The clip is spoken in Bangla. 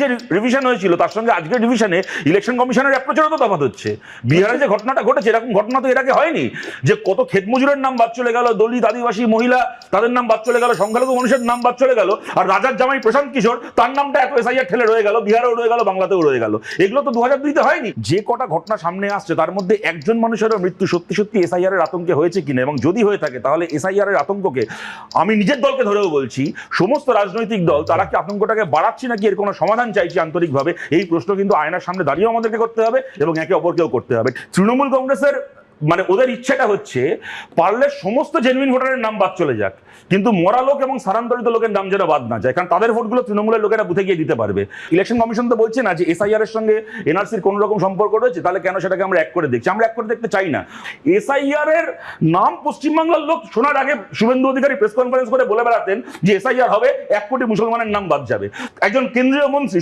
যে রিভিশন হয়েছিল তার সঙ্গে আজকের রিভিশনে ইলেকশন কমিশনের অ্যাপ্রোচেরও তো তফাৎ হচ্ছে। বিহারে যে ঘটনাটা ঘটেছে এরকম ঘটনা তো এর আগে হয়নি, যে কত ক্ষেত মজুরের নাম বাদ চলে গেল, দলিত আদিবাসী মহিলা তাদের নাম বাদ চলে গেল, সংখ্যালঘু মানুষের নাম বাদ চলে গেল, আর রাজার জামাই প্রশান্ত কিশোর তার নামটা এত এসআইআর ঠেলে রয়ে গেল, বিহারেও রয়ে গেল, বাংলাতেও রয়ে গেল। এগুলো তো 2002-তে হয়নি। যে কটা ঘটনা সামনে আসছে তার মধ্যে একজন মানুষেরও মৃত্যু সত্যি সত্যি এসআইআর এর আতঙ্কে হয়েছে কিনা, এবং যদি হয়ে থাকে তাহলে এসআইআর এর আতঙ্ককে আমি নিজের দলকে ধরেও বলছি সমস্ত রাজনৈতিক দল তারা কি আতঙ্কটাকে বাড়াচ্ছে নাকি এর কোনো সমাধান চাইছে আন্তরিকভাবে, এই প্রশ্ন কিন্তু আয়নার সামনে দাঁড়িয়েও আমাদেরকে করতে হবে এবং একে অপরকেও করতে হবে। তৃণমূল কংগ্রেসের মানে ওদের ইচ্ছেটা হচ্ছে পারলে সমস্ত জেনুইন ভোটারের নাম বাদ চলে যাক, কিন্তু মরা লোক এবং স্থানান্তরিত লোকের নাম যেন বাদ না যায়, কারণ তাদের ভোটগুলো তৃণমূলের লোকেরা বুথে গিয়ে দিতে পারবে। ইলেকশন কমিশন তো বলছে না যে এসআইআর এর সঙ্গে এনআরসির কোনো রকম সম্পর্ক রয়েছে, তাহলে কেন সেটাকে আমরা এক করে দেখছি? আমরা এক করে দেখতে চাই না। এসআইআর এর নাম পশ্চিমবাংলার লোক শোনার আগে শুভেন্দু অধিকারী প্রেস কনফারেন্স করে বলে বেড়াতেন যে এসআইআর হবে 1 কোটি মুসলমানের নাম বাদ যাবে। একজন কেন্দ্রীয় মন্ত্রী